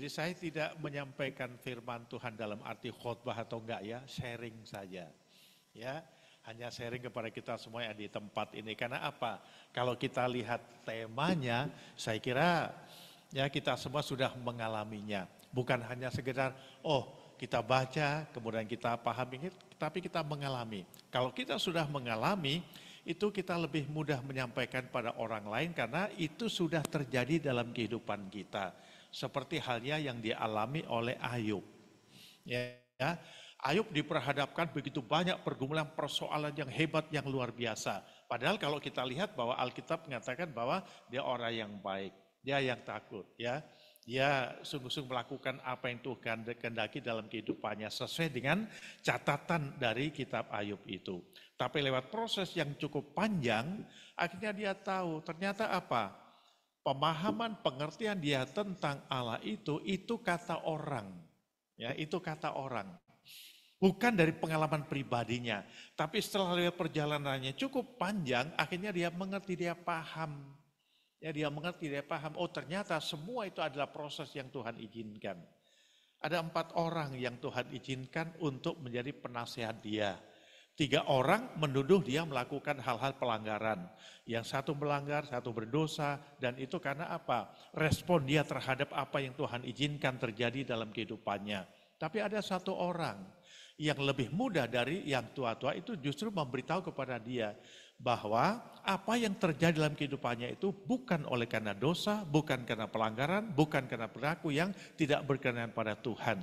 Jadi saya tidak menyampaikan firman Tuhan dalam arti khotbah atau enggak ya, sharing saja. Ya, hanya sharing kepada kita semua yang di tempat ini. Karena apa? Kalau kita lihat temanya, saya kira ya kita semua sudah mengalaminya. Bukan hanya sekedar, oh kita baca, kemudian kita pahami, tapi kita mengalami. Kalau kita sudah mengalami, itu kita lebih mudah menyampaikan pada orang lain karena itu sudah terjadi dalam kehidupan kita. Seperti halnya yang dialami oleh Ayub. Ya, Ayub diperhadapkan begitu banyak pergumulan persoalan yang hebat, yang luar biasa. Padahal kalau kita lihat bahwa Alkitab mengatakan bahwa dia orang yang baik, dia yang takut, ya. Dia sungguh-sungguh melakukan apa yang Tuhan kehendaki dalam kehidupannya sesuai dengan catatan dari kitab Ayub itu. Tapi lewat proses yang cukup panjang, akhirnya dia tahu ternyata apa? Pemahaman pengertian dia tentang Allah itu kata orang. Ya, itu kata orang. Bukan dari pengalaman pribadinya, tapi setelah lihat perjalanannya cukup panjang, akhirnya dia mengerti, dia paham. Ya, dia mengerti, dia paham, oh ternyata semua itu adalah proses yang Tuhan izinkan. Ada 4 orang yang Tuhan izinkan untuk menjadi penasihat dia. 3 orang menuduh dia melakukan hal-hal pelanggaran. Yang satu melanggar, satu berdosa, dan itu karena apa? Respon dia terhadap apa yang Tuhan izinkan terjadi dalam kehidupannya. Tapi ada 1 orang yang lebih muda dari yang tua-tua itu justru memberitahu kepada dia bahwa apa yang terjadi dalam kehidupannya itu bukan oleh karena dosa, bukan karena pelanggaran, bukan karena perilaku yang tidak berkenan pada Tuhan.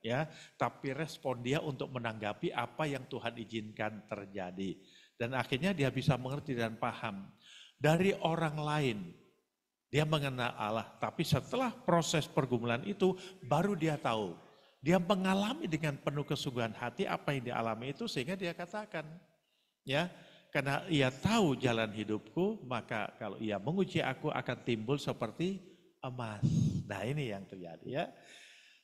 Ya, tapi respon dia untuk menanggapi apa yang Tuhan izinkan terjadi. Dan akhirnya dia bisa mengerti dan paham. Dari orang lain, dia mengenal Allah. Tapi setelah proses pergumulan itu, baru dia tahu. Dia mengalami dengan penuh kesungguhan hati apa yang dialami itu, sehingga dia katakan, ya, karena ia tahu jalan hidupku, maka kalau ia menguji aku akan timbul seperti emas. Nah ini yang terjadi ya.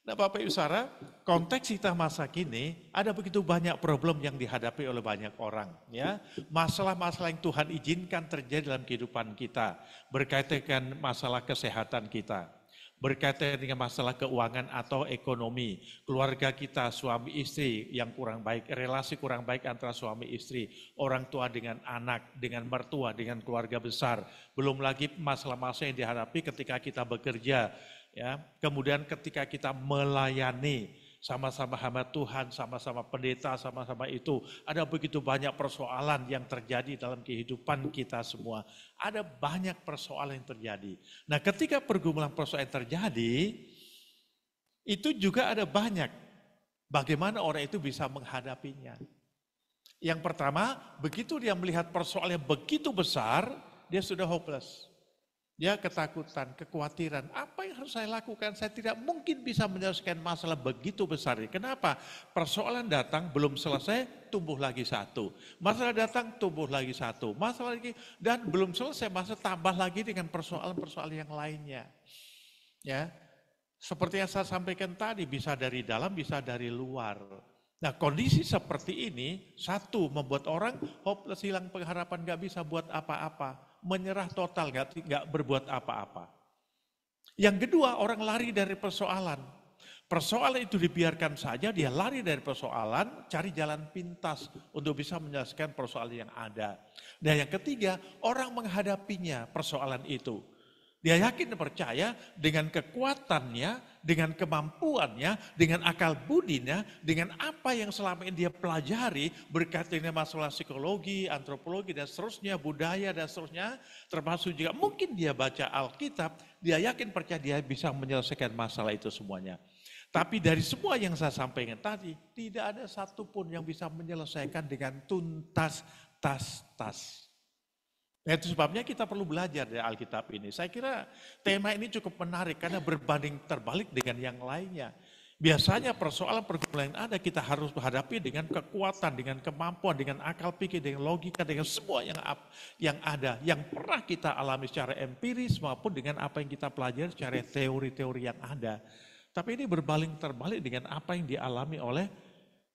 Nah Bapak Ibu Saudara, konteks kita masa kini ada begitu banyak problem yang dihadapi oleh banyak orang. Ya, masalah-masalah yang Tuhan izinkan terjadi dalam kehidupan kita, berkaitan dengan masalah kesehatan kita, berkaitan dengan masalah keuangan atau ekonomi, keluarga kita, suami istri yang kurang baik, relasi kurang baik antara suami istri, orang tua dengan anak, dengan mertua, dengan keluarga besar, belum lagi masalah-masalah yang dihadapi ketika kita bekerja. Ya, kemudian ketika kita melayani sama-sama hamba Tuhan, sama-sama pendeta, sama-sama itu ada begitu banyak persoalan yang terjadi dalam kehidupan kita semua. Ada banyak persoalan yang terjadi. Nah, ketika pergumulan persoalan yang terjadi, itu juga ada banyak bagaimana orang itu bisa menghadapinya. Yang pertama, begitu dia melihat persoalan yang begitu besar, dia sudah hopeless. Dia ketakutan, kekhawatiran, apa yang harus saya lakukan? Saya tidak mungkin bisa menyelesaikan masalah begitu besar ini. Kenapa? Persoalan datang belum selesai, tumbuh lagi satu. Masalah datang, tumbuh lagi satu. Masalah lagi, dan belum selesai, masalah tambah lagi dengan persoalan-persoalan yang lainnya. Ya, seperti yang saya sampaikan tadi, bisa dari dalam, bisa dari luar. Nah kondisi seperti ini, satu membuat orang hopeless, hilang pengharapan, gak bisa buat apa-apa. Menyerah total, nggak berbuat apa-apa. Yang kedua, orang lari dari persoalan. Persoalan itu dibiarkan saja, dia lari dari persoalan, cari jalan pintas untuk bisa menyelesaikan persoalan yang ada. Dan yang ketiga, orang menghadapinya persoalan itu. Dia yakin dan percaya dengan kekuatannya, dengan kemampuannya, dengan akal budinya, dengan apa yang selama ini dia pelajari berkaitan dengan masalah psikologi, antropologi dan seterusnya, budaya dan seterusnya, termasuk juga mungkin dia baca Alkitab, dia yakin percaya dia bisa menyelesaikan masalah itu semuanya. Tapi dari semua yang saya sampaikan tadi, tidak ada satupun yang bisa menyelesaikan dengan tuntas, tas. Nah, itu sebabnya kita perlu belajar dari Alkitab ini. Saya kira tema ini cukup menarik karena berbanding terbalik dengan yang lainnya. Biasanya persoalan pergumulan yang ada kita harus menghadapi dengan kekuatan, dengan kemampuan, dengan akal pikir, dengan logika, dengan semua yang ada. Yang pernah kita alami secara empiris maupun dengan apa yang kita pelajari secara teori-teori yang ada. Tapi ini berbanding terbalik dengan apa yang dialami oleh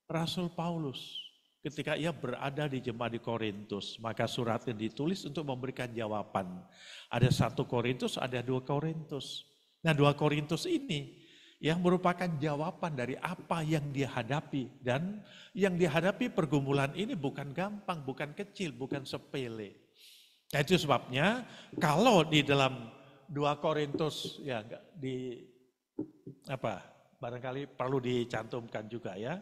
Rasul Paulus. Ketika ia berada di jemaat di Korintus, maka suratnya ditulis untuk memberikan jawaban. Ada 1 Korintus, ada 2 Korintus. Nah 2 Korintus ini yang merupakan jawaban dari apa yang dia hadapi. Dan yang dihadapi pergumulan ini bukan gampang, bukan kecil, bukan sepele. Nah, itu sebabnya kalau di dalam 2 Korintus ya di barangkali perlu dicantumkan juga ya.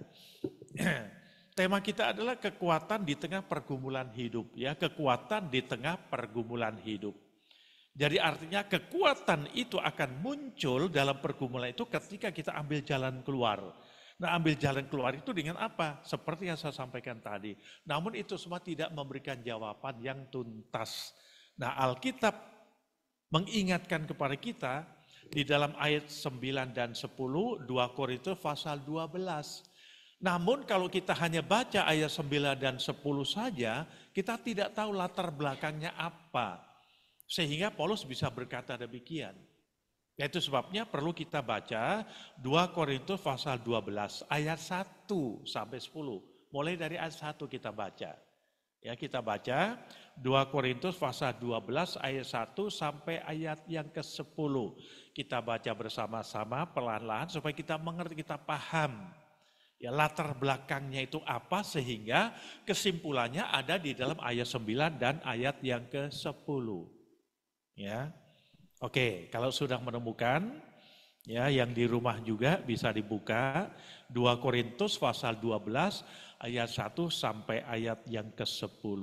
Tema kita adalah kekuatan di tengah pergumulan hidup ya, kekuatan di tengah pergumulan hidup. Jadi artinya kekuatan itu akan muncul dalam pergumulan itu ketika kita ambil jalan keluar. Nah, ambil jalan keluar itu dengan apa? Seperti yang saya sampaikan tadi. Namun itu semua tidak memberikan jawaban yang tuntas. Nah, Alkitab mengingatkan kepada kita di dalam ayat 9 dan 10, 2 Korintus pasal 12. Namun kalau kita hanya baca ayat 9 dan 10 saja, kita tidak tahu latar belakangnya apa. Sehingga Paulus bisa berkata demikian. Itu sebabnya perlu kita baca 2 Korintus pasal 12 ayat 1 sampai 10. Mulai dari ayat 1 kita baca. Ya, kita baca 2 Korintus pasal 12 ayat 1 sampai ayat yang ke-10. Kita baca bersama-sama pelan-pelan supaya kita mengerti, kita paham. Ya, latar belakangnya itu apa sehingga kesimpulannya ada di dalam ayat 9 dan ayat yang ke-10. Ya, oke, kalau sudah menemukan, ya yang di rumah juga bisa dibuka 2 Korintus pasal 12 ayat 1 sampai ayat yang ke-10.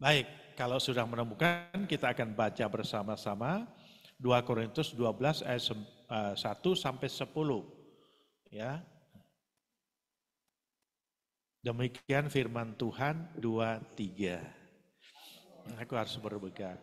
Baik, kalau sudah menemukan kita akan baca bersama-sama 2 Korintus 12 ayat 1 sampai 10. Ya. Demikian firman Tuhan 2-3. Aku harus berpegang.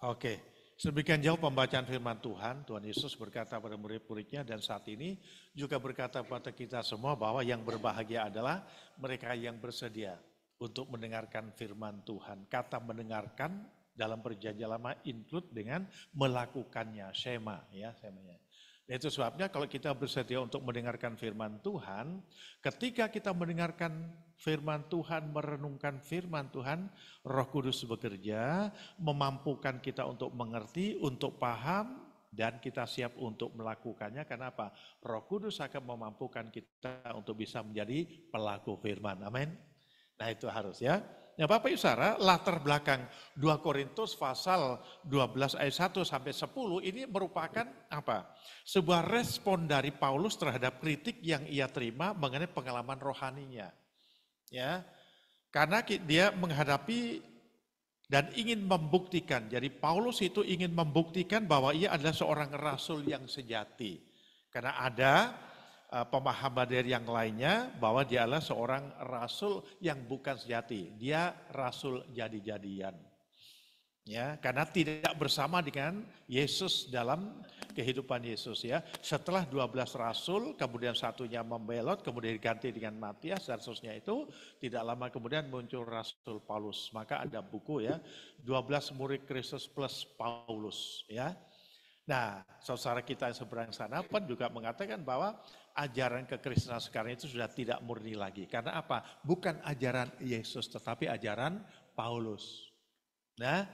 Oke, sedemikian jauh pembacaan firman Tuhan. Tuhan Yesus berkata pada murid-muridnya dan saat ini juga berkata kepada kita semua bahwa yang berbahagia adalah mereka yang bersedia untuk mendengarkan firman Tuhan. Kata mendengarkan dalam perjanjian lama include dengan melakukannya, shema ya, shemanya. Itu sebabnya kalau kita bersedia untuk mendengarkan firman Tuhan, ketika kita mendengarkan firman Tuhan, merenungkan firman Tuhan, Roh Kudus bekerja, memampukan kita untuk mengerti, untuk paham, dan kita siap untuk melakukannya. Kenapa? Roh Kudus akan memampukan kita untuk bisa menjadi pelaku firman. Amin. Nah itu harus ya. Ya Bapak Ibu Saudara, latar belakang 2 Korintus pasal 12 ayat 1 sampai 10 ini merupakan apa? Sebuah respon dari Paulus terhadap kritik yang ia terima mengenai pengalaman rohaninya. Ya. Karena dia menghadapi dan ingin membuktikan. Jadi Paulus itu ingin membuktikan bahwa ia adalah seorang rasul yang sejati. Karena ada pemahaman dari yang lainnya bahwa dia adalah seorang rasul yang bukan sejati. Dia rasul jadi-jadian. Ya, karena tidak bersama dengan Yesus dalam kehidupan Yesus ya. Setelah 12 rasul, kemudian satunya membelot, kemudian diganti dengan Matias dan seterusnya itu, tidak lama kemudian muncul Rasul Paulus. Maka ada buku ya, 12 murid Kristus plus Paulus ya. Nah, saudara kita yang seberang sana pun juga mengatakan bahwa ajaran kekristenan sekarang itu sudah tidak murni lagi. Karena apa? Bukan ajaran Yesus, tetapi ajaran Paulus. Nah,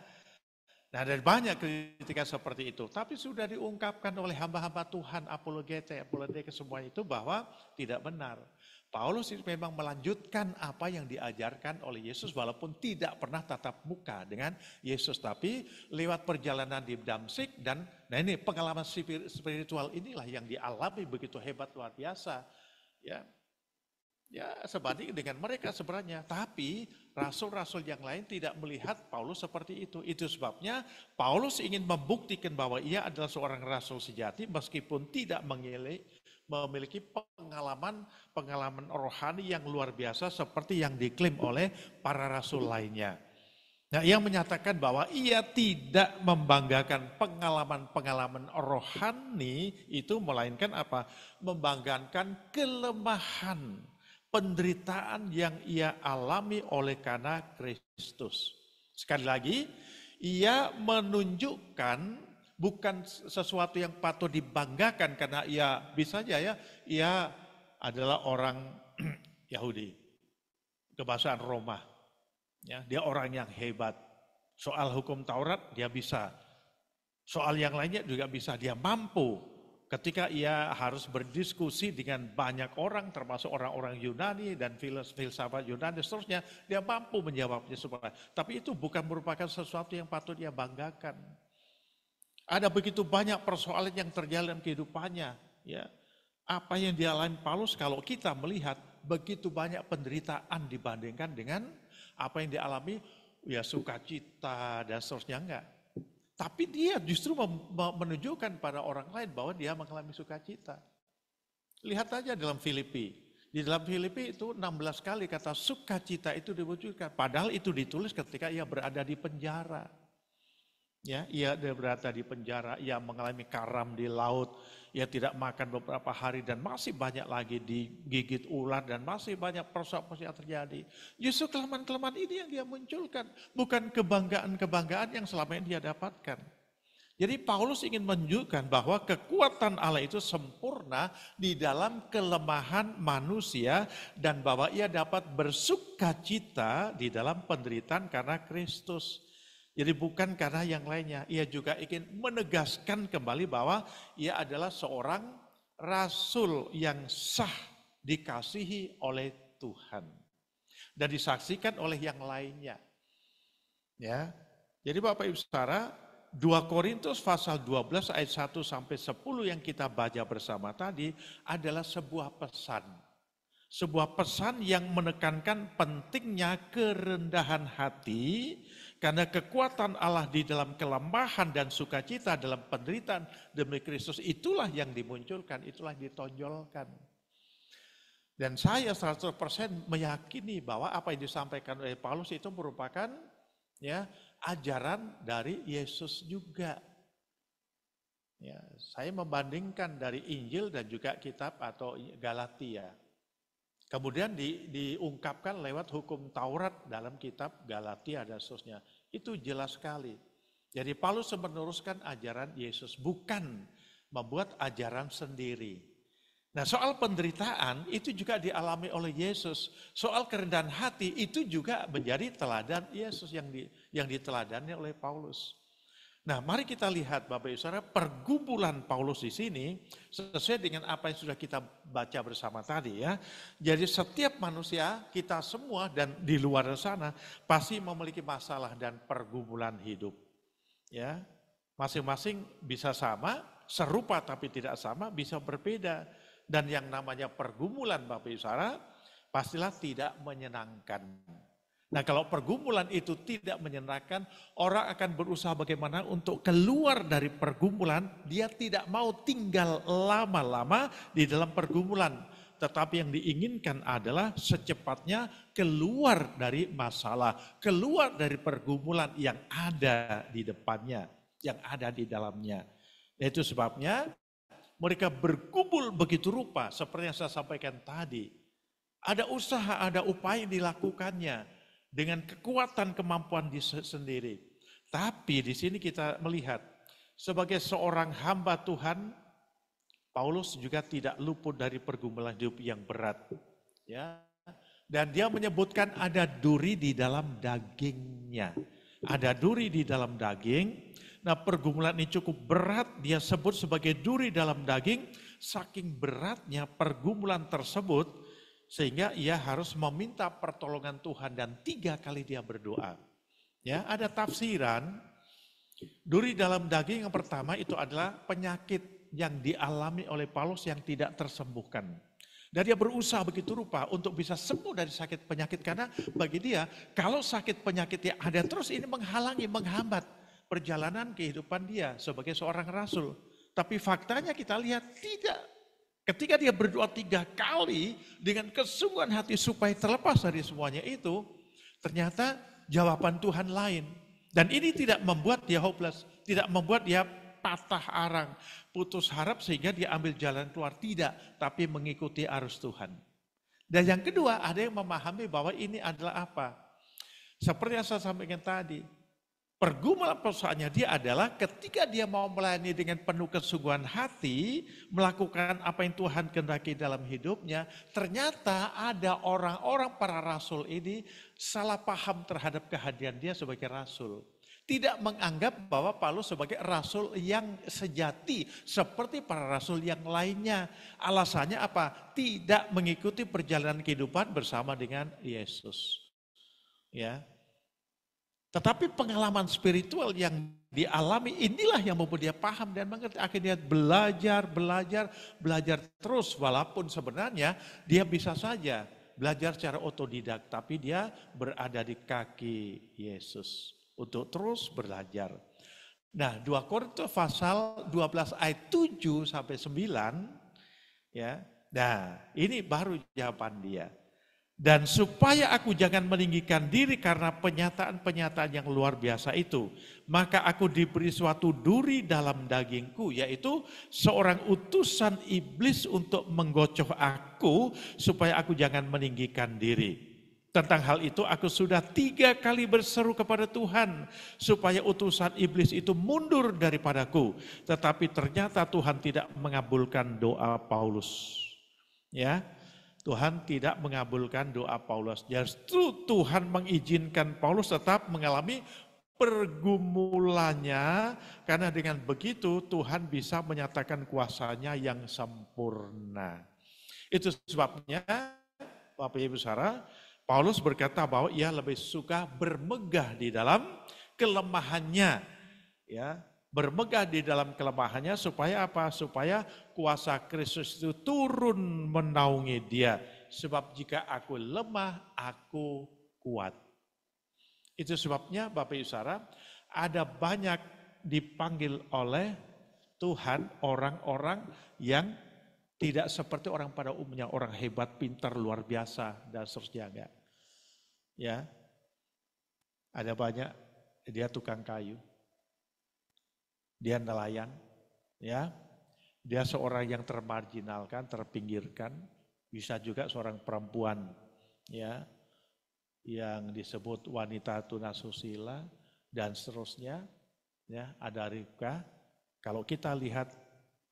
dari banyak kritikan seperti itu, tapi sudah diungkapkan oleh hamba-hamba Tuhan, apologete semua itu bahwa tidak benar. Paulus itu memang melanjutkan apa yang diajarkan oleh Yesus walaupun tidak pernah tatap muka dengan Yesus. Tapi lewat perjalanan di Damsik dan nah ini pengalaman spiritual inilah yang dialami begitu hebat luar biasa. Ya sebanding dengan mereka sebenarnya, tapi rasul-rasul yang lain tidak melihat Paulus seperti itu. Itu sebabnya Paulus ingin membuktikan bahwa ia adalah seorang rasul sejati meskipun tidak memiliki pengalaman rohani yang luar biasa seperti yang diklaim oleh para rasul lainnya. Nah, ia menyatakan bahwa ia tidak membanggakan pengalaman-pengalaman rohani itu, melainkan apa? Membanggakan kelemahan, penderitaan yang ia alami oleh karena Kristus. Sekali lagi, ia menunjukkan bukan sesuatu yang patut dibanggakan karena ia bisa saja ya, ia adalah orang Yahudi, kebahasaan Roma. Ya, dia orang yang hebat. Soal hukum Taurat dia bisa. Soal yang lainnya juga bisa, dia mampu. Ketika ia harus berdiskusi dengan banyak orang, termasuk orang-orang Yunani dan filsafat Yunani dan seterusnya, dia mampu menjawabnya semua. Tapi itu bukan merupakan sesuatu yang patut dia banggakan. Ada begitu banyak persoalan yang terjadi dalam kehidupannya. Ya, apa yang dialami Paulus kalau kita melihat begitu banyak penderitaan dibandingkan dengan apa yang dialami, ya sukacita dan seterusnya enggak. Tapi dia justru menunjukkan pada orang lain bahwa dia mengalami sukacita. Lihat aja dalam Filipi. Di dalam Filipi itu 16 kali kata sukacita itu diwujudkan. Padahal itu ditulis ketika ia berada di penjara. Ya, ia berada di penjara, ia mengalami karam di laut, ia tidak makan beberapa hari dan masih banyak lagi digigit ular dan masih banyak persoalan yang terjadi. Justru kelemahan-kelemahan ini yang dia munculkan, bukan kebanggaan-kebanggaan yang selama ini dia dapatkan. Jadi Paulus ingin menunjukkan bahwa kekuatan Allah itu sempurna di dalam kelemahan manusia dan bahwa ia dapat bersukacita di dalam penderitaan karena Kristus. Jadi bukan karena yang lainnya, ia juga ingin menegaskan kembali bahwa ia adalah seorang rasul yang sah dikasihi oleh Tuhan dan disaksikan oleh yang lainnya. Ya. Jadi Bapak Ibu Saudara, 2 Korintus pasal 12 ayat 1 sampai 10 yang kita baca bersama tadi adalah sebuah pesan. Sebuah pesan yang menekankan pentingnya kerendahan hati karena kekuatan Allah di dalam kelemahan dan sukacita dalam penderitaan demi Kristus itulah yang dimunculkan, itulah yang ditonjolkan. Dan saya 100% meyakini bahwa apa yang disampaikan oleh Paulus itu merupakan ya ajaran dari Yesus juga. Ya, saya membandingkan dari Injil dan juga kitab atau Galatia. Kemudian diungkapkan lewat hukum Taurat dalam kitab Galatia dan seterusnya. Itu jelas sekali. Jadi Paulus meneruskan ajaran Yesus, bukan membuat ajaran sendiri. Nah, soal penderitaan itu juga dialami oleh Yesus. Soal kerendahan hati itu juga menjadi teladan Yesus yang diteladani oleh Paulus. Nah, mari kita lihat Bapak Ibu Saudara, pergumulan Paulus di sini sesuai dengan apa yang sudah kita baca bersama tadi ya. Jadi setiap manusia, kita semua dan di luar sana pasti memiliki masalah dan pergumulan hidup. Ya. Masing-masing bisa sama, serupa tapi tidak sama, bisa berbeda. Dan yang namanya pergumulan Bapak Ibu Saudara pastilah tidak menyenangkan. Nah kalau pergumulan itu tidak menyenangkan, orang akan berusaha bagaimana untuk keluar dari pergumulan. Dia tidak mau tinggal lama-lama di dalam pergumulan. Tetapi yang diinginkan adalah secepatnya keluar dari masalah, keluar dari pergumulan yang ada di depannya, yang ada di dalamnya. Itu sebabnya mereka berkumpul begitu rupa, seperti yang saya sampaikan tadi. Ada usaha, ada upaya yang dilakukannya dengan kekuatan kemampuan sendiri. Tapi di sini kita melihat sebagai seorang hamba Tuhan, Paulus juga tidak luput dari pergumulan hidup yang berat. Ya. Dan dia menyebutkan ada duri di dalam dagingnya. Ada duri di dalam daging. Nah pergumulan ini cukup berat, dia sebut sebagai duri dalam daging. Saking beratnya pergumulan tersebut, sehingga ia harus meminta pertolongan Tuhan dan 3 kali dia berdoa. Ya, ada tafsiran duri dalam daging yang pertama itu adalah penyakit yang dialami oleh Paulus yang tidak tersembuhkan. Dan dia berusaha begitu rupa untuk bisa sembuh dari sakit penyakit karena bagi dia kalau sakit penyakit yang ada terus ini menghalangi, menghambat perjalanan kehidupan dia sebagai seorang rasul. Tapi faktanya kita lihat tidak. Ketika dia berdoa 3 kali dengan kesungguhan hati supaya terlepas dari semuanya itu, ternyata jawaban Tuhan lain. Dan ini tidak membuat dia hopeless, tidak membuat dia patah arang, putus harap sehingga dia ambil jalan keluar. Tidak, tapi mengikuti arus Tuhan. Dan yang kedua, ada yang memahami bahwa ini adalah apa? Seperti yang saya sampaikan tadi, pergumulan perusahaannya dia adalah ketika dia mau melayani dengan penuh kesungguhan hati, melakukan apa yang Tuhan kehendaki dalam hidupnya, ternyata ada orang-orang para rasul ini salah paham terhadap kehadiran dia sebagai rasul. Tidak menganggap bahwa Paulus sebagai rasul yang sejati seperti para rasul yang lainnya. Alasannya apa? Tidak mengikuti perjalanan kehidupan bersama dengan Yesus. Ya. Tetapi pengalaman spiritual yang dialami inilah yang membuat dia paham dan mengerti. Akhirnya belajar terus. Walaupun sebenarnya dia bisa saja belajar secara otodidak. Tapi dia berada di kaki Yesus untuk terus belajar. Nah 2 Korintus pasal 12 ayat 7 sampai 9. Ya, nah ini baru jawaban dia. Dan supaya aku jangan meninggikan diri karena penyataan-penyataan yang luar biasa itu. Maka aku diberi suatu duri dalam dagingku, yaitu seorang utusan iblis untuk menggocoh aku supaya aku jangan meninggikan diri. Tentang hal itu aku sudah 3 kali berseru kepada Tuhan supaya utusan iblis itu mundur daripadaku. Tetapi ternyata Tuhan tidak mengabulkan doa Paulus. Ya. Tuhan tidak mengabulkan doa Paulus. Justru Tuhan mengizinkan Paulus tetap mengalami pergumulannya. Karena dengan begitu Tuhan bisa menyatakan kuasanya yang sempurna. Itu sebabnya Bapak Ibu Saudara, Paulus berkata bahwa ia lebih suka bermegah di dalam kelemahannya. Ya, bermegah di dalam kelemahannya supaya apa? Supaya kuasa Kristus itu turun menaungi dia. Sebab jika aku lemah, aku kuat. Itu sebabnya Bapak Ibu Saudara, ada banyak dipanggil oleh Tuhan orang-orang yang tidak seperti orang pada umumnya, orang hebat, pintar, luar biasa, dan seterusnya enggak. Ya, ada banyak, dia tukang kayu. Dia nelayan, ya, dia seorang yang termarginalkan, terpinggirkan, bisa juga seorang perempuan, ya, yang disebut wanita tunasusila dan seterusnya, ya, ada Ribka. Kalau kita lihat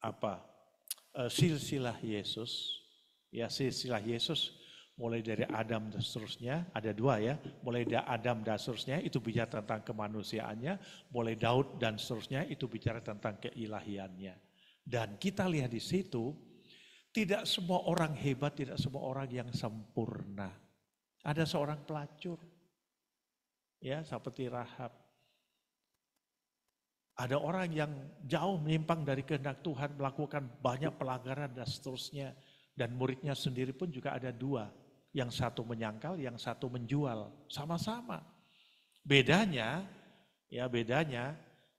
apa silsilah Yesus, ya silsilah Yesus mulai dari Adam dan seterusnya, ada 2 ya, mulai dari Adam dan seterusnya itu bicara tentang kemanusiaannya, mulai Daud dan seterusnya itu bicara tentang keilahiannya. Dan kita lihat di situ, tidak semua orang hebat, tidak semua orang yang sempurna. Ada seorang pelacur, ya seperti Rahab. Ada orang yang jauh menyimpang dari kehendak Tuhan, melakukan banyak pelanggaran dan seterusnya. Dan muridnya sendiri pun juga ada 2. Yang satu menyangkal, yang satu menjual. Sama-sama. Bedanya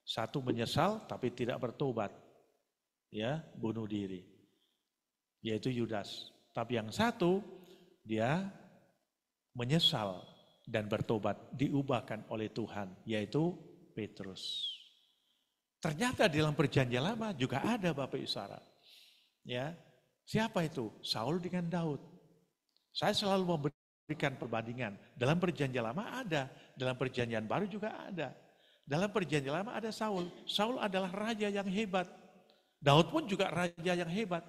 satu menyesal tapi tidak bertobat. Ya, bunuh diri. Yaitu Yudas. Tapi yang satu dia menyesal dan bertobat, diubahkan oleh Tuhan, yaitu Petrus. Ternyata di dalam perjanjian lama juga ada Bapak Ibu Saudara. Ya, siapa itu? Saul dengan Daud. Saya selalu memberikan perbandingan. Dalam perjanjian lama ada, dalam perjanjian baru juga ada. Dalam perjanjian lama ada Saul. Saul adalah raja yang hebat. Daud pun juga raja yang hebat.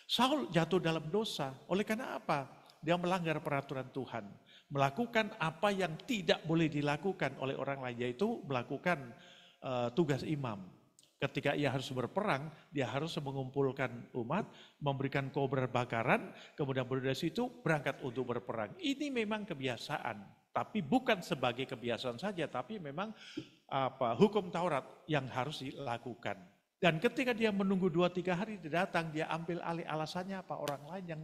Saul jatuh dalam dosa. Oleh karena apa? Dia melanggar peraturan Tuhan. Melakukan apa yang tidak boleh dilakukan oleh orang lain, yaitu melakukan tugas imam. Ketika ia harus berperang, dia harus mengumpulkan umat, memberikan kobar bakaran, kemudian dari situ berangkat untuk berperang. Ini memang kebiasaan, tapi bukan sebagai kebiasaan saja, tapi memang hukum Taurat yang harus dilakukan. Dan ketika dia menunggu 2-3 hari dia datang, dia ambil alih alasannya apa? Orang lain yang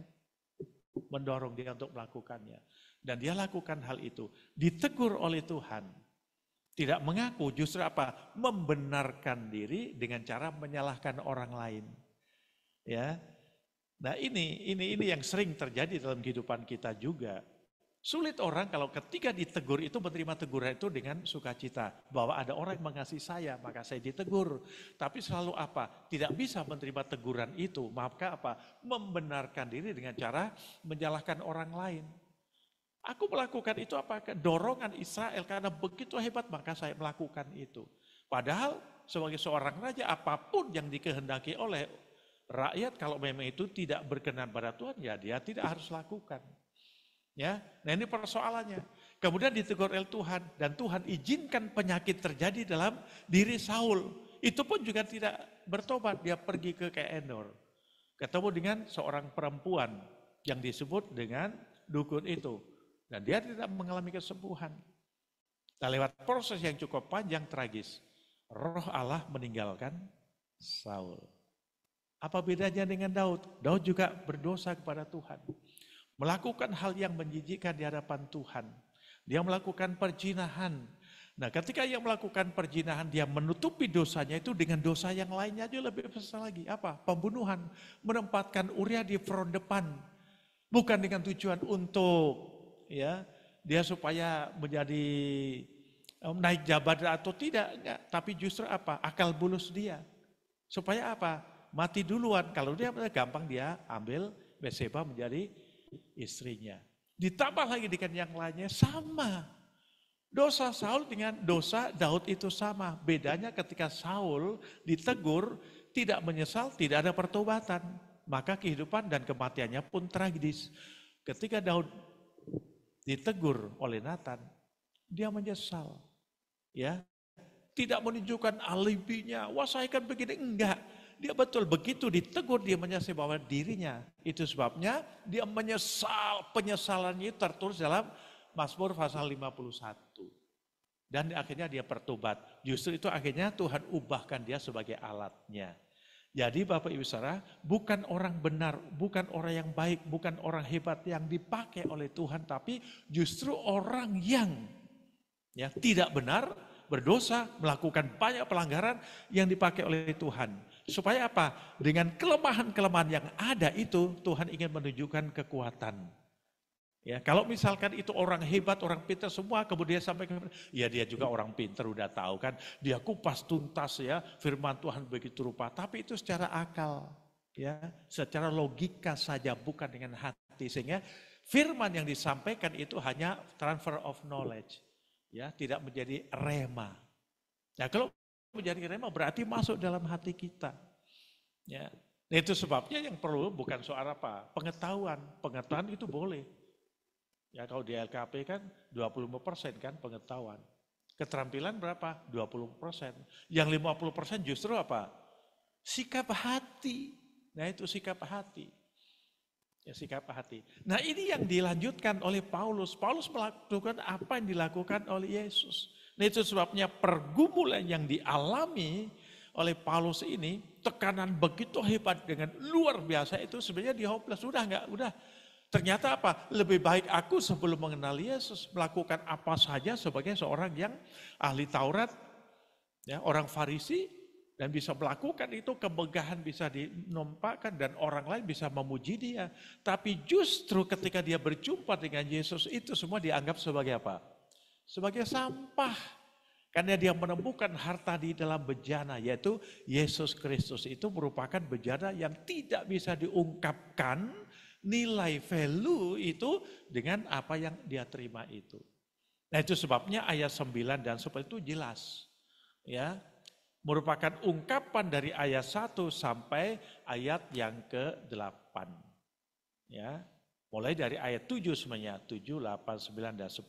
mendorong dia untuk melakukannya. Dan dia lakukan hal itu. Ditegur oleh Tuhan. Tidak mengaku, justru apa? Membenarkan diri dengan cara menyalahkan orang lain. Ya. Nah ini yang sering terjadi dalam kehidupan kita juga. Sulit orang kalau ketika ditegur itu menerima teguran itu dengan sukacita. Bahwa ada orang yang mengasihi saya, maka saya ditegur. Tapi selalu apa? Tidak bisa menerima teguran itu. Maka apa? Membenarkan diri dengan cara menyalahkan orang lain. Aku melakukan itu apakah dorongan Israel karena begitu hebat maka saya melakukan itu. Padahal sebagai seorang raja apapun yang dikehendaki oleh rakyat kalau memang itu tidak berkenan pada Tuhan ya dia tidak harus lakukan. Ya, nah ini persoalannya. Kemudian ditegur oleh Tuhan dan Tuhan izinkan penyakit terjadi dalam diri Saul. Itu pun juga tidak bertobat, dia pergi ke Endor. Ketemu dengan seorang perempuan yang disebut dengan dukun itu. Dan dia tidak mengalami kesembuhan. Nah, lewat proses yang cukup panjang tragis, Roh Allah meninggalkan Saul. Apa bedanya dengan Daud? Daud juga berdosa kepada Tuhan. Melakukan hal yang menjijikkan di hadapan Tuhan. Dia melakukan perzinahan. Nah, ketika ia melakukan perzinahan, dia menutupi dosanya itu dengan dosa yang lainnya aja lebih besar lagi. Apa? Pembunuhan. Menempatkan Uria di front depan. Bukan dengan tujuan untuk ya dia supaya menjadi naik jabatan atau tidak, enggak. Tapi justru apa? Akal bulus dia. Supaya apa? Mati duluan. Kalau dia gampang dia ambil Batseba menjadi istrinya. Ditambah lagi dengan yang lainnya sama. Dosa Saul dengan dosa Daud itu sama. Bedanya ketika Saul ditegur, tidak menyesal, tidak ada pertobatan. Maka kehidupan dan kematiannya pun tragis. Ketika Daud ditegur oleh Nathan, dia menyesal. Ya, tidak menunjukkan alibinya, wah saya kan begini, enggak. Dia betul begitu ditegur dia menyesal bahwa dirinya. Itu sebabnya dia menyesal, penyesalannya tertulis dalam Mazmur pasal 51. Dan akhirnya dia bertobat. Justru itu akhirnya Tuhan ubahkan dia sebagai alatnya. Jadi Bapak Ibu Saudara, bukan orang benar, bukan orang yang baik, bukan orang hebat yang dipakai oleh Tuhan, tapi justru orang yang ya tidak benar, berdosa, melakukan banyak pelanggaran yang dipakai oleh Tuhan. Supaya apa? Dengan kelemahan-kelemahan yang ada itu, Tuhan ingin menunjukkan kekuatan. Ya, kalau misalkan itu orang hebat, orang pintar semua, kemudian sampai ya dia juga orang pintar udah tahu kan, dia kupas tuntas ya firman Tuhan begitu rupa, tapi itu secara akal, ya, secara logika saja bukan dengan hati, sehingga firman yang disampaikan itu hanya transfer of knowledge, ya, tidak menjadi rema. Nah, kalau menjadi rema berarti masuk dalam hati kita, ya. Nah, itu sebabnya yang perlu bukan soal apa, pengetahuan itu boleh. Ya kalau di LKP kan 25% kan pengetahuan. Keterampilan berapa? 20%. Yang 50% justru apa? Sikap hati. Nah itu sikap hati. Ya sikap hati. Nah ini yang dilanjutkan oleh Paulus. Paulus melakukan apa yang dilakukan oleh Yesus. Nah itu sebabnya pergumulan yang dialami oleh Paulus ini, tekanan begitu hebat dengan luar biasa itu sebenarnya dihopeless. Udah. Ternyata apa? Lebih baik aku sebelum mengenal Yesus melakukan apa saja sebagai seorang yang ahli Taurat, ya, orang Farisi, dan bisa melakukan itu, kemegahan bisa dinampakkan dan orang lain bisa memuji dia. Tapi justru ketika dia berjumpa dengan Yesus, itu semua dianggap sebagai apa? Sebagai sampah. Karena dia menemukan harta di dalam bejana, yaitu Yesus Kristus itu merupakan bejana yang tidak bisa diungkapkan nilai value itu dengan apa yang dia terima itu. Nah itu sebabnya ayat 9 dan 10 itu jelas. Ya, merupakan ungkapan dari ayat 1 sampai ayat yang ke-8. Ya, mulai dari ayat 7 semuanya, 7, 8, 9, dan 10.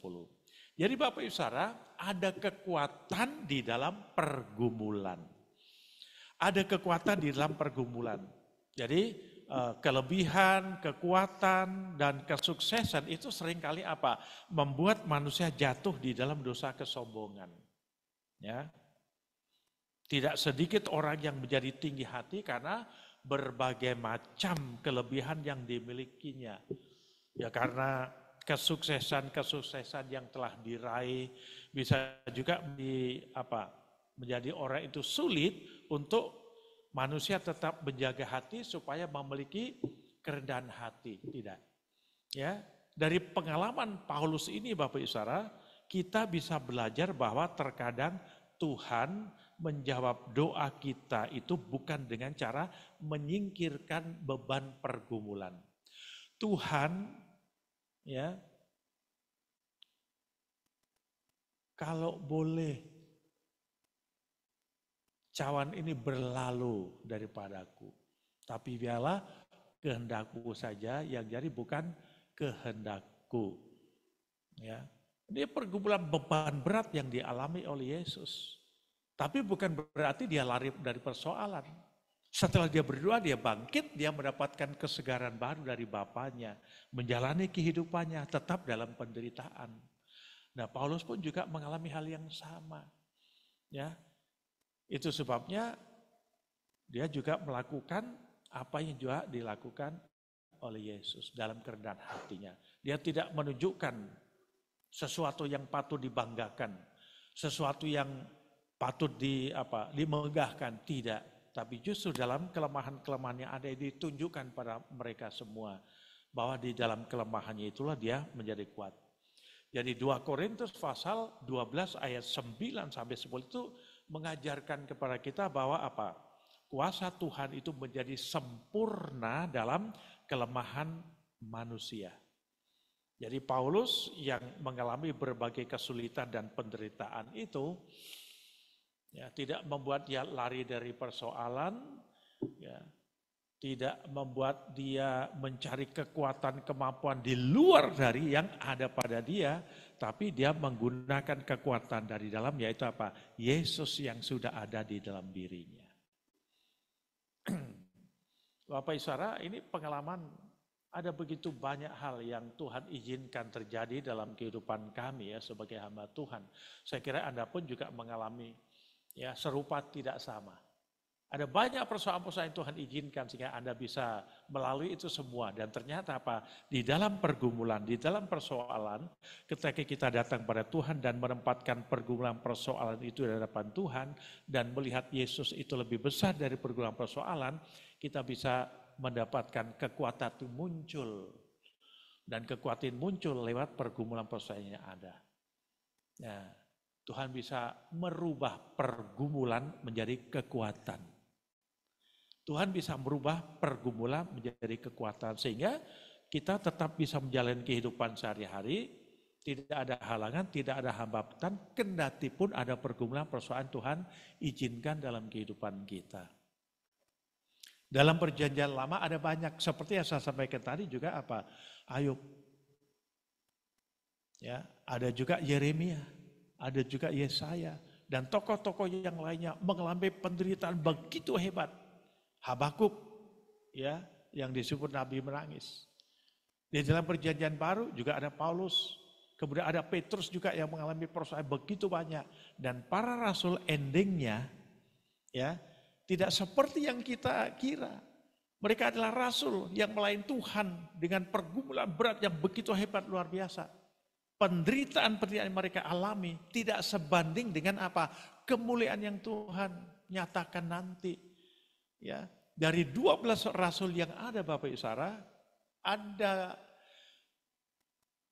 Jadi Bapak Ibu Saudara, ada kekuatan di dalam pergumulan. Ada kekuatan di dalam pergumulan. Jadi kelebihan, kekuatan, dan kesuksesan itu seringkali apa? Membuat manusia jatuh di dalam dosa kesombongan. Ya. Tidak sedikit orang yang menjadi tinggi hati karena berbagai macam kelebihan yang dimilikinya. Ya karena kesuksesan yang telah diraih, bisa juga menjadi orang itu sulit untuk manusia tetap menjaga hati supaya memiliki kerendahan hati. Tidak. Ya, dari pengalaman Paulus ini Bapak Ibu Saudara, kita bisa belajar bahwa terkadang Tuhan menjawab doa kita itu bukan dengan cara menyingkirkan beban pergumulan. Tuhan, ya, kalau boleh cawan ini berlalu daripadaku, tapi biarlah kehendakku saja yang jadi, bukan kehendakku. Ya, ini pergumulan beban berat yang dialami oleh Yesus. Tapi bukan berarti dia lari dari persoalan. Setelah dia berdoa, dia bangkit, dia mendapatkan kesegaran baru dari Bapaknya, menjalani kehidupannya tetap dalam penderitaan. Nah, Paulus pun juga mengalami hal yang sama. Ya, itu sebabnya dia juga melakukan apa yang juga dilakukan oleh Yesus dalam kerendahan hatinya. Dia tidak menunjukkan sesuatu yang patut dibanggakan, sesuatu yang patut dimegahkan, tidak. Tapi justru dalam kelemahan-kelemahan yang ada ditunjukkan pada mereka semua bahwa di dalam kelemahannya itulah dia menjadi kuat. Jadi 2 Korintus pasal 12 ayat 9 sampai 10 itu mengajarkan kepada kita bahwa apa? Kuasa Tuhan itu menjadi sempurna dalam kelemahan manusia. Jadi Paulus yang mengalami berbagai kesulitan dan penderitaan itu, ya, tidak membuat dia lari dari persoalan, ya, tidak membuat dia mencari kekuatan kemampuan di luar dari yang ada pada dia, tapi dia menggunakan kekuatan dari dalam, yaitu apa? Yesus yang sudah ada di dalam dirinya. Bapak Ibu Saudara, ini pengalaman, ada begitu banyak hal yang Tuhan izinkan terjadi dalam kehidupan kami ya sebagai hamba Tuhan. Saya kira Anda pun juga mengalami ya serupa tidak sama. Ada banyak persoalan-persoalan yang Tuhan izinkan sehingga Anda bisa melalui itu semua. Dan ternyata apa? Di dalam pergumulan, di dalam persoalan, ketika kita datang pada Tuhan dan menempatkan pergumulan persoalan itu di hadapan Tuhan dan melihat Yesus itu lebih besar dari pergumulan persoalan, kita bisa mendapatkan kekuatan itu muncul. Dan kekuatan muncul lewat pergumulan persoalan yang ada. Ya, Tuhan bisa merubah pergumulan menjadi kekuatan. Tuhan bisa merubah pergumulan menjadi kekuatan sehingga kita tetap bisa menjalani kehidupan sehari-hari, tidak ada halangan, tidak ada hambatan, kendati pun ada pergumulan persoalan Tuhan izinkan dalam kehidupan kita. Dalam perjanjian lama ada banyak, seperti yang saya sampaikan tadi juga apa? Ayub. Ya, ada juga Yeremia, ada juga Yesaya, dan tokoh-tokoh yang lainnya mengalami penderitaan begitu hebat. Habakuk, ya, yang disebut Nabi menangis. Di dalam perjanjian baru juga ada Paulus, kemudian ada Petrus juga yang mengalami persoalan begitu banyak. Dan para rasul endingnya, ya, tidak seperti yang kita kira. Mereka adalah rasul yang melayani Tuhan dengan pergumulan berat yang begitu hebat luar biasa. Penderitaan-penderitaan yang mereka alami tidak sebanding dengan apa? Kemuliaan yang Tuhan nyatakan nanti. Ya, dari 12 rasul yang ada Bapak Ibu Saudara, ada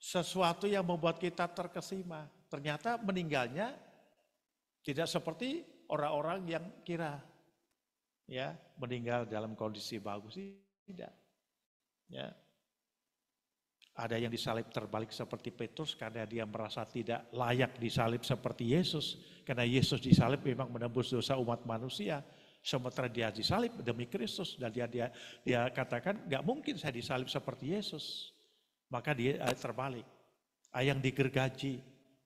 sesuatu yang membuat kita terkesima. Ternyata meninggalnya tidak seperti orang-orang yang kira. Ya, meninggal dalam kondisi bagus, tidak. Ya. Ada yang disalib terbalik seperti Petrus karena dia merasa tidak layak disalib seperti Yesus. Karena Yesus disalib memang menembus dosa umat manusia. Sementara dia disalib demi Kristus. Dan dia katakan, gak mungkin saya disalib seperti Yesus. Maka dia terbalik. Ada yang digergaji,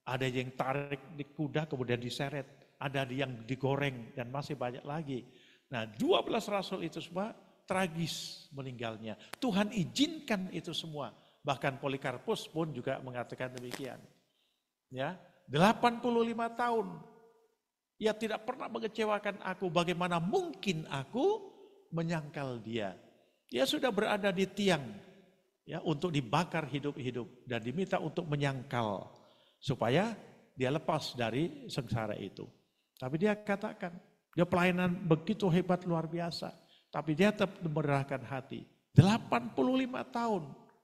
ada yang tarik di kuda kemudian diseret. Ada yang digoreng dan masih banyak lagi. Nah 12 rasul itu semua tragis meninggalnya. Tuhan izinkan itu semua. Bahkan Polikarpus pun juga mengatakan demikian. Ya, 85 tahun. Ia tidak pernah mengecewakan aku. Bagaimana mungkin aku menyangkal dia? Dia sudah berada di tiang ya untuk dibakar hidup-hidup dan diminta untuk menyangkal supaya dia lepas dari sengsara itu. Tapi dia katakan, dia pelayanan begitu hebat luar biasa. Tapi dia tetap merendahkan hati. 85 tahun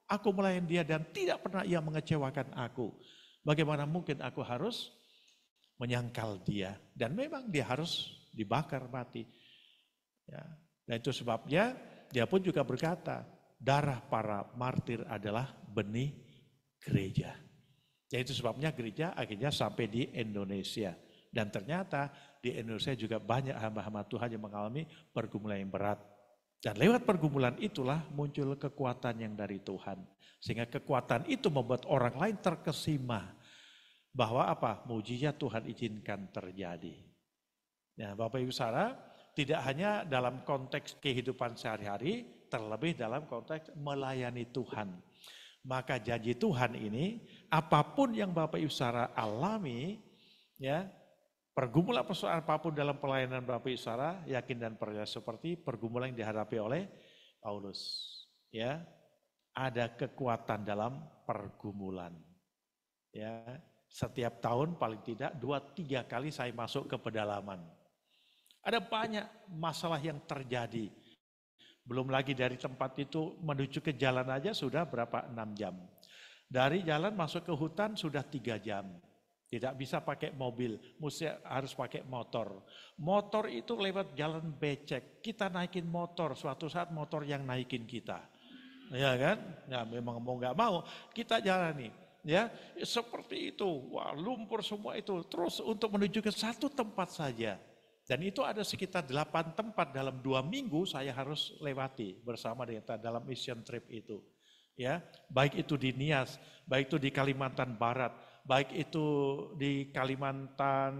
aku melayani dia dan tidak pernah ia mengecewakan aku. Bagaimana mungkin aku harus menyangkal dia. Dan memang dia harus dibakar mati. Ya. Dan itu sebabnya dia pun juga berkata, darah para martir adalah benih gereja. Ya itu sebabnya gereja akhirnya sampai di Indonesia. Dan ternyata di Indonesia juga banyak hamba-hamba Tuhan yang mengalami pergumulan yang berat. Dan lewat pergumulan itulah muncul kekuatan yang dari Tuhan. Sehingga kekuatan itu membuat orang lain terkesima. Bahwa apa? Mujizat Tuhan izinkan terjadi. Nah, Bapak Ibu Saudara, tidak hanya dalam konteks kehidupan sehari-hari, terlebih dalam konteks melayani Tuhan. Maka janji Tuhan ini, apapun yang Bapak Ibu Saudara alami, ya, pergumulan persoalan apapun dalam pelayanan Bapak Ibu Saudara, yakin dan percaya seperti pergumulan yang dihadapi oleh Paulus. Ya, ada kekuatan dalam pergumulan. Ya, setiap tahun paling tidak 2-3 kali saya masuk ke pedalaman. Ada banyak masalah yang terjadi. Belum lagi dari tempat itu menuju ke jalan aja sudah berapa 6 jam. Dari jalan masuk ke hutan sudah 3 jam. Tidak bisa pakai mobil, mesti harus pakai motor. Motor itu lewat jalan becek. Kita naikin motor, suatu saat motor yang naikin kita. Ya kan? Ya memang mau nggak mau kita jalani. Ya seperti itu. Wah, lumpur semua itu. Terus untuk menuju ke satu tempat saja. Dan itu ada sekitar 8 tempat dalam 2 minggu saya harus lewati bersama dengan dalam mission trip itu. Ya, baik itu di Nias, baik itu di Kalimantan Barat, baik itu di Kalimantan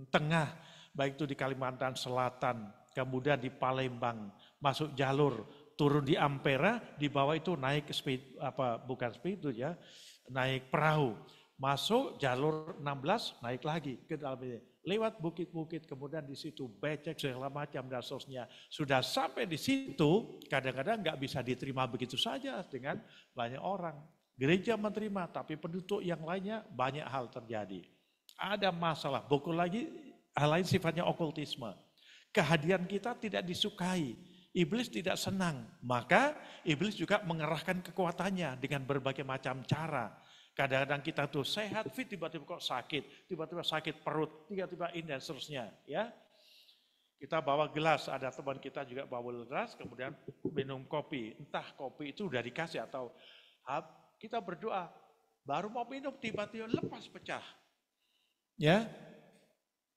Tengah, baik itu di Kalimantan Selatan, kemudian di Palembang, masuk jalur, turun di Ampera, di bawah itu naik speed bukan speed itu ya, naik perahu, masuk jalur 16 naik lagi ke dalam ini. Lewat bukit-bukit, kemudian di situ becek segala macam dan seterusnya. Sudah sampai di situ, kadang-kadang nggak bisa diterima begitu saja dengan banyak orang. Gereja menerima, tapi penduduk yang lainnya banyak hal terjadi. Ada masalah, bukan lagi hal lain sifatnya okultisme. Kehadiran kita tidak disukai, iblis tidak senang. Maka iblis juga mengerahkan kekuatannya dengan berbagai macam cara. Kadang-kadang kita tuh sehat, fit, tiba-tiba kok sakit, tiba-tiba sakit perut, tiba-tiba ini dan seterusnya. Ya, kita bawa gelas, ada teman kita juga bawa gelas, kemudian minum kopi. Entah kopi itu udah dikasih atau kita berdoa, baru mau minum tiba-tiba lepas pecah. Ya,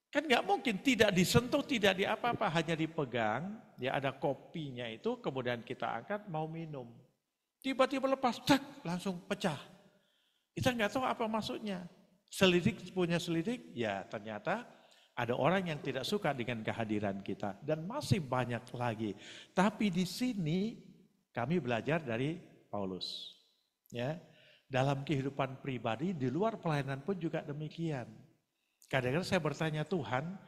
kan nggak mungkin tidak disentuh, tidak di apa-apa, hanya dipegang. Ya ada kopinya itu, kemudian kita angkat mau minum, tiba-tiba lepas, cek langsung pecah. Kita nggak tahu apa maksudnya. Selidik punya selidik, ya ternyata ada orang yang tidak suka dengan kehadiran kita. Dan masih banyak lagi. Tapi di sini kami belajar dari Paulus. Ya, dalam kehidupan pribadi, di luar pelayanan pun juga demikian. Kadang-kadang saya bertanya, Tuhan,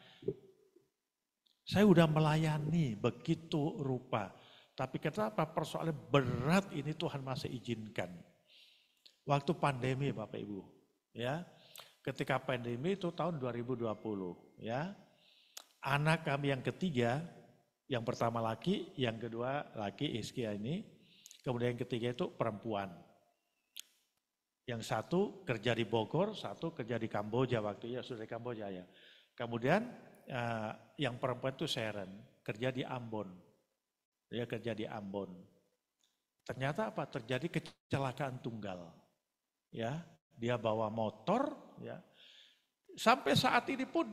saya udah melayani begitu rupa. Tapi kenapa persoalan berat ini Tuhan masih izinkan. Waktu pandemi Bapak Ibu, ya. Ketika pandemi itu tahun 2020, ya. Anak kami yang ketiga, yang pertama laki, yang kedua laki Iskia ini, kemudian yang ketiga itu perempuan. Yang satu kerja di Bogor, satu kerja di Kamboja waktu ya, sudah di Kamboja ya. Kemudian yang perempuan itu Sharon, kerja di Ambon. Dia kerja di Ambon. Ternyata apa? Terjadi kecelakaan tunggal. Ya, dia bawa motor, ya. Sampai saat ini pun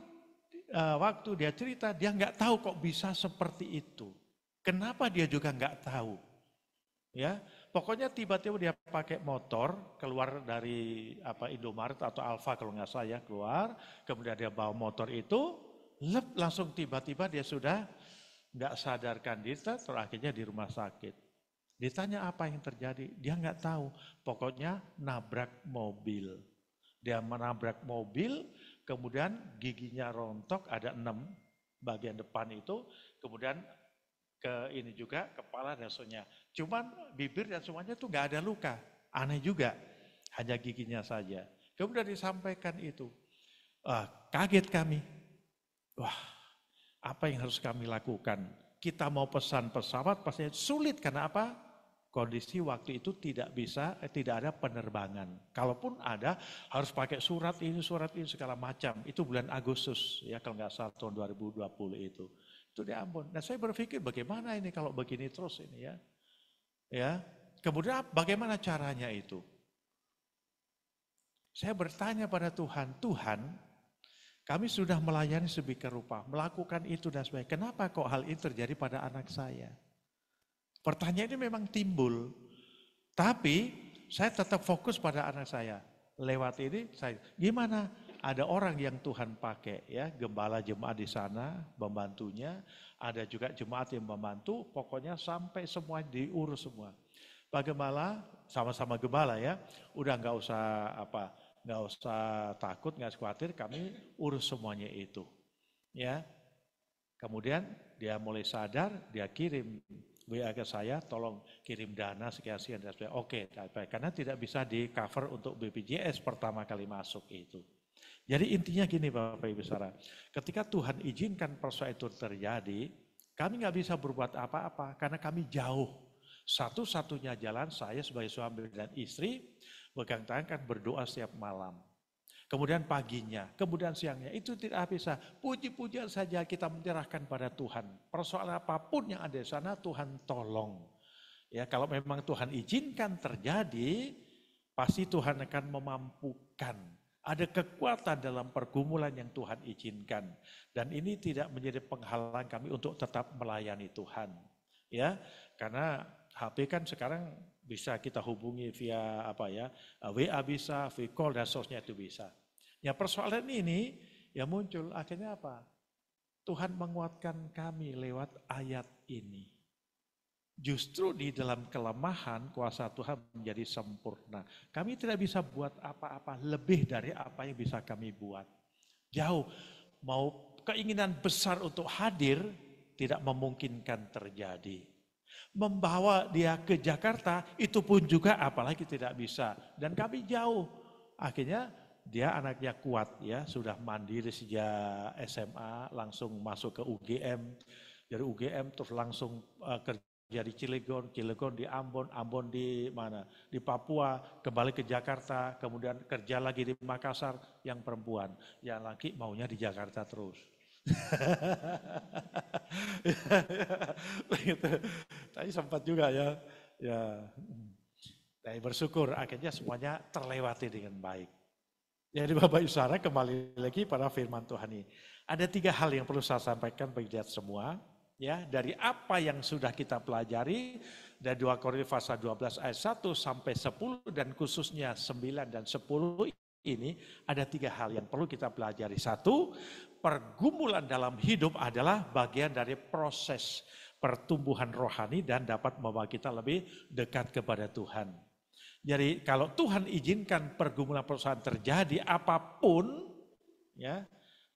waktu dia cerita, dia nggak tahu kok bisa seperti itu. Kenapa dia juga nggak tahu? Ya, pokoknya tiba-tiba dia pakai motor keluar dari Indomaret atau Alfa kalau nggak salah ya, keluar, kemudian dia bawa motor itu, langsung tiba-tiba dia sudah nggak sadarkan diri, terus akhirnya di rumah sakit. Ditanya apa yang terjadi, dia nggak tahu. Pokoknya nabrak mobil. Dia menabrak mobil, kemudian giginya rontok, ada 6 bagian depan itu, kemudian ke ini juga kepala dan semuanya. Cuman bibir dan semuanya itu nggak ada luka. Aneh juga, hanya giginya saja. Kemudian disampaikan itu, kaget kami. Wah, apa yang harus kami lakukan? Kita mau pesan pesawat pasti sulit karena apa? Kondisi waktu itu tidak ada penerbangan. Kalaupun ada, harus pakai surat ini segala macam. Itu bulan Agustus ya kalau nggak salah tahun 2020 itu. Itu di Ambon. Nah saya berpikir bagaimana ini kalau begini terus ini ya. Ya. Kemudian bagaimana caranya itu? Saya bertanya pada Tuhan, Tuhan, kami sudah melayani sedemikian rupa, melakukan itu dan sebagainya. Kenapa kok hal ini terjadi pada anak saya? Pertanyaan ini memang timbul, tapi saya tetap fokus pada anak saya. Lewat ini saya, gimana? Ada orang yang Tuhan pakai ya, gembala jemaat di sana, membantunya. Ada juga jemaat yang membantu, pokoknya sampai semua diurus semua. Pak Gembala, sama-sama gembala ya, udah nggak usah takut, nggak usah khawatir, kami urus semuanya itu. Ya, kemudian dia mulai sadar, dia kirim WA ke saya, tolong kirim dana sekian dan sebagainya. Oke, karena tidak bisa di cover untuk BPJS pertama kali masuk itu. Jadi intinya gini Bapak Ibu Saudara, ketika Tuhan izinkan persoalan itu terjadi, kami nggak bisa berbuat apa-apa karena kami jauh. Satu-satunya jalan saya sebagai suami dan istri pegang tangan berdoa setiap malam. Kemudian paginya, kemudian siangnya, itu tidak bisa. Puji-pujian saja kita menyerahkan pada Tuhan. Persoalan apapun yang ada di sana, Tuhan tolong. Ya, kalau memang Tuhan izinkan terjadi, pasti Tuhan akan memampukan. Ada kekuatan dalam pergumulan yang Tuhan izinkan. Dan ini tidak menjadi penghalang kami untuk tetap melayani Tuhan. Ya, karena HP kan sekarang bisa kita hubungi via WA bisa, via call dan seterusnya itu bisa. Ya persoalan ini ya muncul akhirnya apa? Tuhan menguatkan kami lewat ayat ini. Justru di dalam kelemahan kuasa Tuhan menjadi sempurna. Kami tidak bisa buat apa-apa lebih dari apa yang bisa kami buat. Jauh, mau keinginan besar untuk hadir tidak memungkinkan terjadi. Membawa dia ke Jakarta itu pun juga apalagi tidak bisa. Dan kami jauh. Akhirnya dia anaknya kuat ya, sudah mandiri sejak SMA, langsung masuk ke UGM. Dari UGM terus langsung kerja di Cilegon di Ambon, Ambon di mana? Di Papua, kembali ke Jakarta, kemudian kerja lagi di Makassar, yang perempuan. Yang laki maunya di Jakarta terus. Tadi sempat juga ya. Saya bersyukur akhirnya semuanya terlewati dengan baik. Jadi Bapak Ibu Saudara kembali lagi pada firman Tuhan ini. Ada 3 hal yang perlu saya sampaikan bagi kita semua. Ya, dari apa yang sudah kita pelajari dari 2 Korintus pasal 12 ayat 1 sampai 10 dan khususnya 9 dan 10 ini ada 3 hal yang perlu kita pelajari. 1, pergumulan dalam hidup adalah bagian dari proses pertumbuhan rohani dan dapat membawa kita lebih dekat kepada Tuhan. Jadi kalau Tuhan izinkan pergumulan persoalan terjadi apapun ya,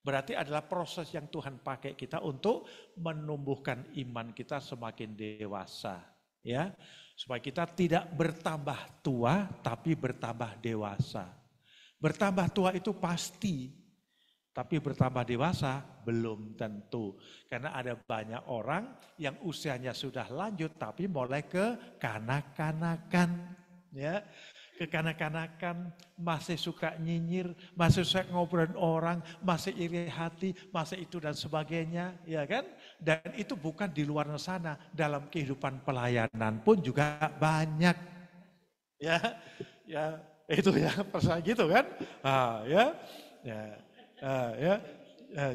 Berarti adalah proses yang Tuhan pakai kita untuk menumbuhkan iman kita semakin dewasa. Ya, supaya kita tidak bertambah tua tapi bertambah dewasa. Bertambah tua itu pasti, tapi bertambah dewasa belum tentu. Karena ada banyak orang yang usianya sudah lanjut tapi mulai ke kanak-kanakan. Ya, kekanak-kanakan, masih suka nyinyir, masih suka ngobrolin orang, masih iri hati, masih itu dan sebagainya, ya kan? Dan itu bukan di luar sana, dalam kehidupan pelayanan pun juga banyak. Ya, ya itu ya, persoalan gitu kan? Ya.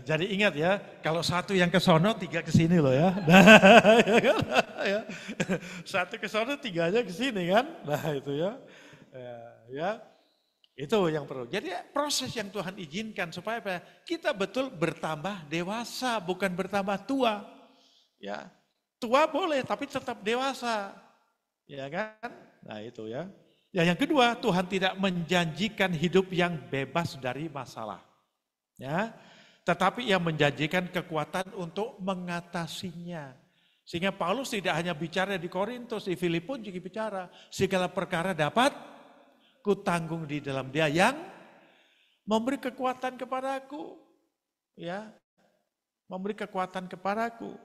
Jadi ingat ya, kalau satu yang ke sono, tiga ke sini loh ya. Ya kan? Ya. Satu ke sono, tiganya ke sini kan? Nah itu ya. Ya, itu yang perlu. Jadi proses yang Tuhan izinkan supaya apa? Kita betul bertambah dewasa, bukan bertambah tua. Ya, tua boleh, tapi tetap dewasa, ya kan? Nah itu ya. Ya yang kedua, Tuhan tidak menjanjikan hidup yang bebas dari masalah. Ya, tetapi Ia menjanjikan kekuatan untuk mengatasinya. Sehingga Paulus tidak hanya bicara di Korintus, di Filipun juga bicara segala perkara dapat kutanggung di dalam Dia yang memberi kekuatan kepadaku. Ya, memberi kekuatan kepadaku.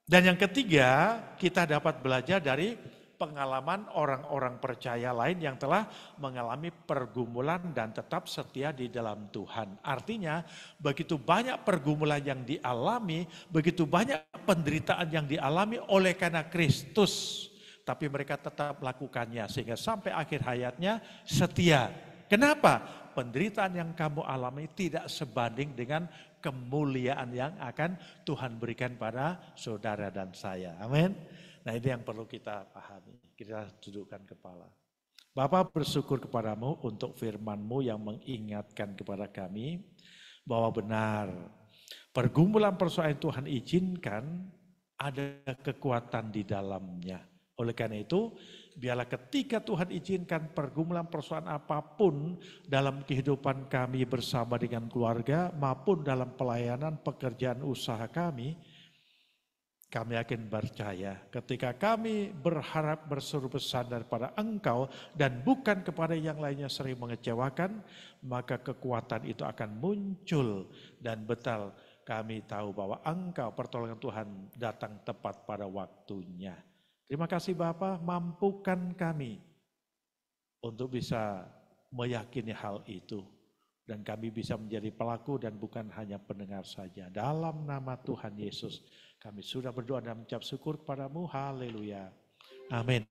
Dan yang ketiga, kita dapat belajar dari pengalaman orang-orang percaya lain yang telah mengalami pergumulan dan tetap setia di dalam Tuhan. Artinya, begitu banyak pergumulan yang dialami, begitu banyak penderitaan yang dialami oleh karena Kristus, tapi mereka tetap melakukannya sehingga sampai akhir hayatnya setia. Kenapa? Penderitaan yang kamu alami tidak sebanding dengan kemuliaan yang akan Tuhan berikan pada saudara dan saya. Amin. Nah ini yang perlu kita pahami. Kita dudukkan kepala. Bapa bersyukur kepadamu untuk firman-Mu yang mengingatkan kepada kami bahwa benar pergumulan persoalan Tuhan izinkan ada kekuatan di dalamnya. Oleh karena itu, biarlah ketika Tuhan izinkan pergumulan persoalan apapun dalam kehidupan kami bersama dengan keluarga maupun dalam pelayanan pekerjaan usaha kami akan percaya ketika kami berharap berseru bersandar pada Engkau dan bukan kepada yang lainnya sering mengecewakan, maka kekuatan itu akan muncul dan betul kami tahu bahwa Engkau pertolongan Tuhan datang tepat pada waktunya. Terima kasih Bapa, mampukan kami untuk bisa meyakini hal itu. Dan kami bisa menjadi pelaku dan bukan hanya pendengar saja. Dalam nama Tuhan Yesus, kami sudah berdoa dan mengucap syukur kepadamu. Haleluya. Amin.